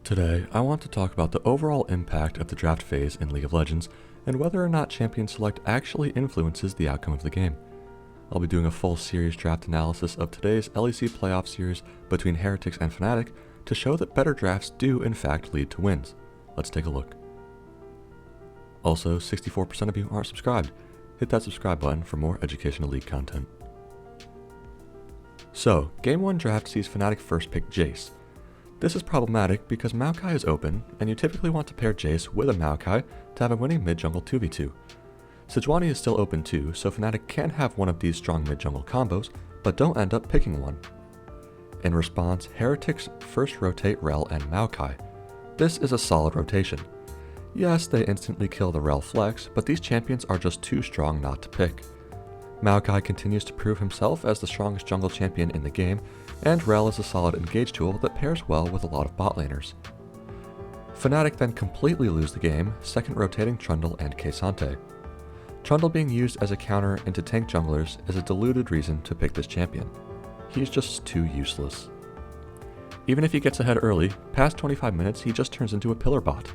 Today, I want to talk about the overall impact of the draft phase in League of Legends and whether or not Champion Select actually influences the outcome of the game. I'll be doing a full series draft analysis of today's LEC playoff series between Heretics and Fnatic to show that better drafts do in fact lead to wins. Let's take a look. Also, 64% of you aren't subscribed. Hit that subscribe button for more educational league content. So, Game 1 draft sees Fnatic first pick Jace. This is problematic because Maokai is open, and you typically want to pair Jace with a Maokai to have a winning mid-jungle 2v2. Sejuani is still open too, so Fnatic can have one of these strong mid-jungle combos, but don't end up picking one. In response, Heretics first rotate Rell and Maokai. This is a solid rotation. Yes, they instantly kill the Rell flex, but these champions are just too strong not to pick. Maokai continues to prove himself as the strongest jungle champion in the game, and Rell is a solid engage tool that pairs well with a lot of bot laners. Fnatic then completely lose the game, second rotating Trundle and K'Sante. Trundle being used as a counter into tank junglers is a deluded reason to pick this champion. He's just too useless. Even if he gets ahead early, past 25 minutes he just turns into a pillar bot.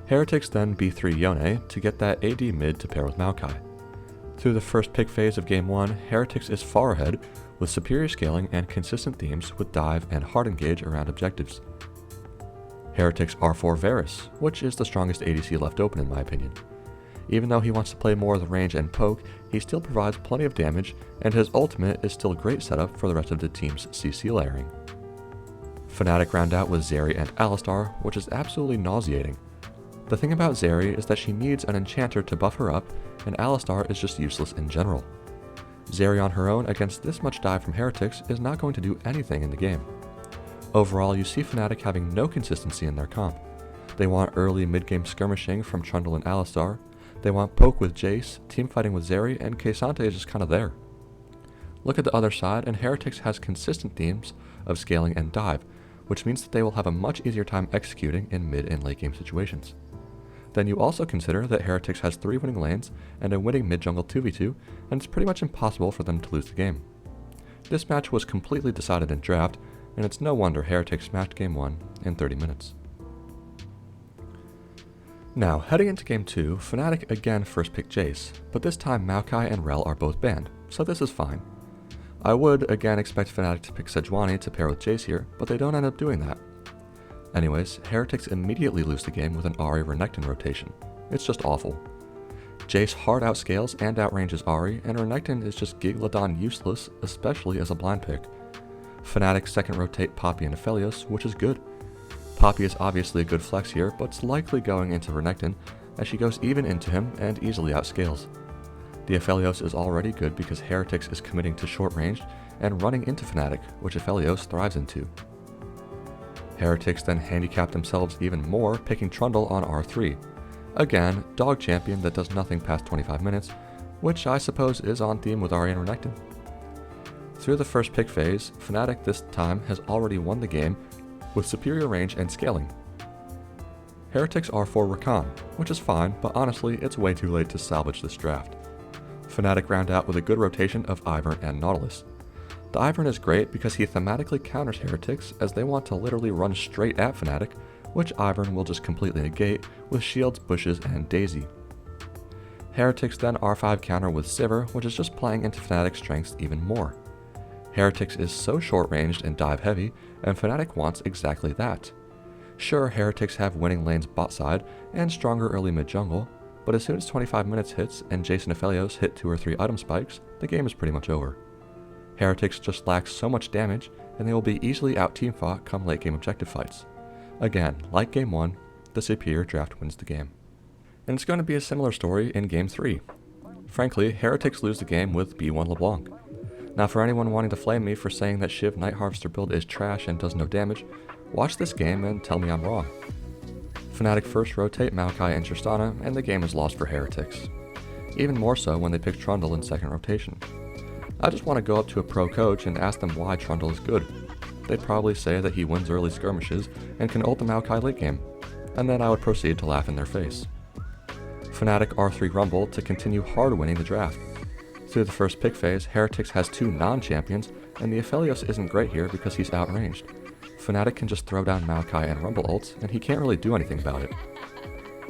Heretics then B3 Yone to get that AD mid to pair with Maokai. Through the first pick phase of Game 1, Heretics is far ahead with superior scaling and consistent themes with dive and hard engage around objectives. Heretics R4 Varus, which is the strongest ADC left open in my opinion. Even though he wants to play more of the range and poke, he still provides plenty of damage, and his ultimate is still a great setup for the rest of the team's CC layering. Fnatic round out with Zeri and Alistar, which is absolutely nauseating. The thing about Zeri is that she needs an enchanter to buff her up, and Alistar is just useless in general. Zeri on her own against this much dive from Heretics is not going to do anything in the game. Overall, you see Fnatic having no consistency in their comp. They want early mid-game skirmishing from Trundle and Alistar, they want poke with Jace, teamfighting with Zeri, and K'Sante is just kinda there. Look at the other side, and Heretics has consistent themes of scaling and dive, which means that they will have a much easier time executing in mid and late game situations. Then you also consider that Heretics has 3 winning lanes and a winning mid-jungle 2v2, and it's pretty much impossible for them to lose the game. This match was completely decided in draft, and it's no wonder Heretics smashed Game 1 in 30 minutes. Now, heading into Game 2, Fnatic again first picked Jace, but this time Maokai and Rell are both banned, so this is fine. I would again expect Fnatic to pick Sejuani to pair with Jace here, but they don't end up doing that. Anyways, Heretics immediately lose the game with an Ahri Renekton rotation. It's just awful. Jace hard outscales and outranges Ahri, and Renekton is just Gigladon useless, especially as a blind pick. Fnatic second rotate Poppy and Aphelios, which is good. Poppy is obviously a good flex here, but it's likely going into Renekton, as she goes even into him and easily outscales. The Aphelios is already good because Heretics is committing to short range and running into Fnatic, which Aphelios thrives into. Heretics then handicap themselves even more, picking Trundle on R3. Again, dog champion that does nothing past 25 minutes, which I suppose is on theme with Ahri and Renekton. Through the first pick phase, Fnatic this time has already won the game with superior range and scaling. Heretics R4 Rakan, which is fine, but honestly it's way too late to salvage this draft. Fnatic round out with a good rotation of Ivern and Nautilus. The Ivern is great because he thematically counters Heretics as they want to literally run straight at Fnatic, which Ivern will just completely negate with shields, bushes, and Daisy. Heretics then R5 counter with Sivir, which is just playing into Fnatic's strengths even more. Heretics is so short-ranged and dive-heavy, and Fnatic wants exactly that. Sure, Heretics have winning lanes bot side and stronger early mid-jungle, but as soon as 25 minutes hits and Jace and Aphelios hit 2 or 3 item spikes, the game is pretty much over. Heretics just lack so much damage, and they will be easily out-team-fought come late-game objective fights. Again, like Game 1, the superior draft wins the game. And it's going to be a similar story in Game 3. Frankly, Heretics lose the game with B1 LeBlanc. Now for anyone wanting to flame me for saying that Shiv Night Harvester build is trash and does no damage, watch this game and tell me I'm wrong. Fnatic first rotate Maokai and Tristana, and the game is lost for Heretics. Even more so when they pick Trundle in second rotation. I just want to go up to a pro coach and ask them why Trundle is good. They'd probably say that he wins early skirmishes and can ult the Maokai late game, and then I would proceed to laugh in their face. Fnatic R3 Rumble to continue hard winning the draft. Through the first pick phase, Heretics has 2 non-champions, and the Aphelios isn't great here because he's outranged. Fnatic can just throw down Maokai and Rumble ults, and he can't really do anything about it.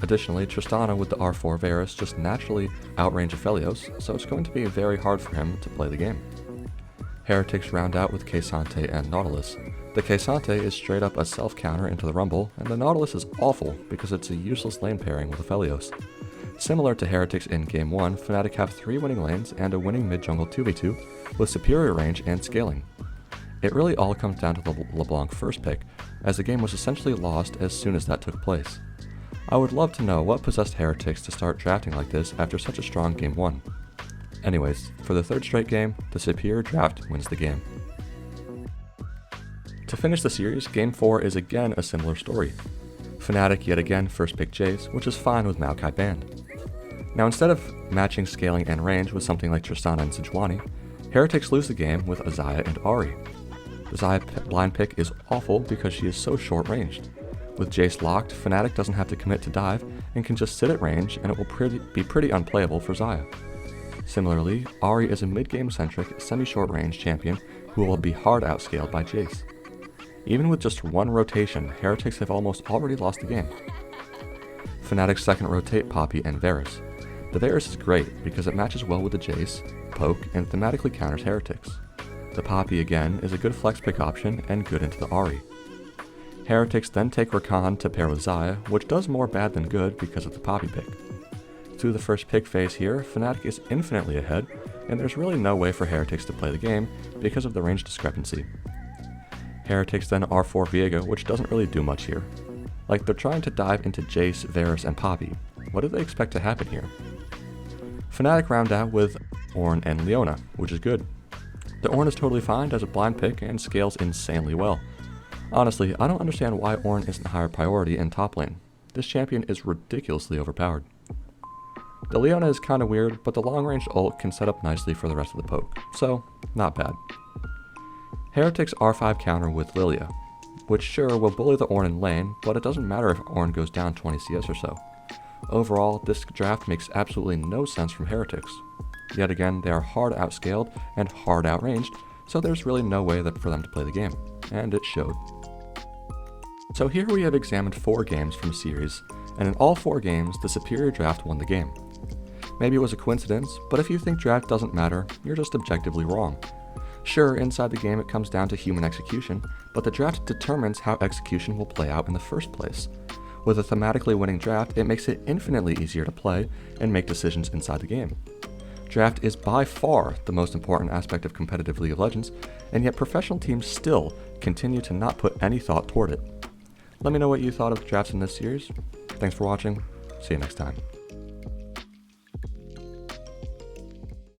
Additionally, Tristana with the R4 Varus just naturally outrange Aphelios, so it's going to be very hard for him to play the game. Heretics round out with K'Sante and Nautilus. The K'Sante is straight up a self-counter into the Rumble, and the Nautilus is awful because it's a useless lane pairing with Aphelios. Similar to Heretics in Game 1, Fnatic have 3 winning lanes and a winning mid-jungle 2v2 with superior range and scaling. It really all comes down to the LeBlanc first pick, as the game was essentially lost as soon as that took place. I would love to know what possessed Heretics to start drafting like this after such a strong Game 1. Anyways, for the 3rd straight game, the superior draft wins the game. To finish the series, Game 4 is again a similar story. Fnatic yet again first pick Jace, which is fine with Maokai banned. Now instead of matching scaling and range with something like Tristana and Sejuani, Heretics lose the game with Xayah and Ahri. The Xayah blind pick is awful because she is so short ranged. With Jace locked, Fnatic doesn't have to commit to dive and can just sit at range, and it will be pretty unplayable for Xayah. Similarly, Ahri is a mid-game centric, semi-short range champion who will be hard outscaled by Jace. Even with just one rotation, Heretics have almost already lost the game. Fnatic's second rotate Poppy and Varus. The Varus is great because it matches well with the Jace, poke, and thematically counters Heretics. The Poppy again is a good flex pick option and good into the Ahri. Heretics then take Rakan to pair with Xayah, which does more bad than good because of the Poppy pick. Through the first pick phase here, Fnatic is infinitely ahead, and there's really no way for Heretics to play the game because of the range discrepancy. Heretics then R4 Viego, which doesn't really do much here. Like, they're trying to dive into Jace, Varus, and Poppy. What do they expect to happen here? Fnatic round out with Ornn and Leona, which is good. The Ornn is totally fine as a blind pick and scales insanely well. Honestly, I don't understand why Ornn isn't higher priority in top lane. This champion is ridiculously overpowered. The Leona is kinda weird, but the long-range ult can set up nicely for the rest of the poke, so not bad. Heretics R5 counter with Lilia, which sure will bully the Ornn in lane, but it doesn't matter if Ornn goes down 20 CS or so. Overall, this draft makes absolutely no sense from Heretics. Yet again, they are hard outscaled and hard outranged, so there's really no way for them to play the game, and it showed. So here we have examined 4 games from a series, and in all 4 games, the superior draft won the game. Maybe it was a coincidence, but if you think draft doesn't matter, you're just objectively wrong. Sure, inside the game it comes down to human execution, but the draft determines how execution will play out in the first place. With a thematically winning draft, it makes it infinitely easier to play and make decisions inside the game. Draft is by far the most important aspect of competitive League of Legends, and yet professional teams still continue to not put any thought toward it. Let me know what you thought of drafts in this series. Thanks for watching. See you next time.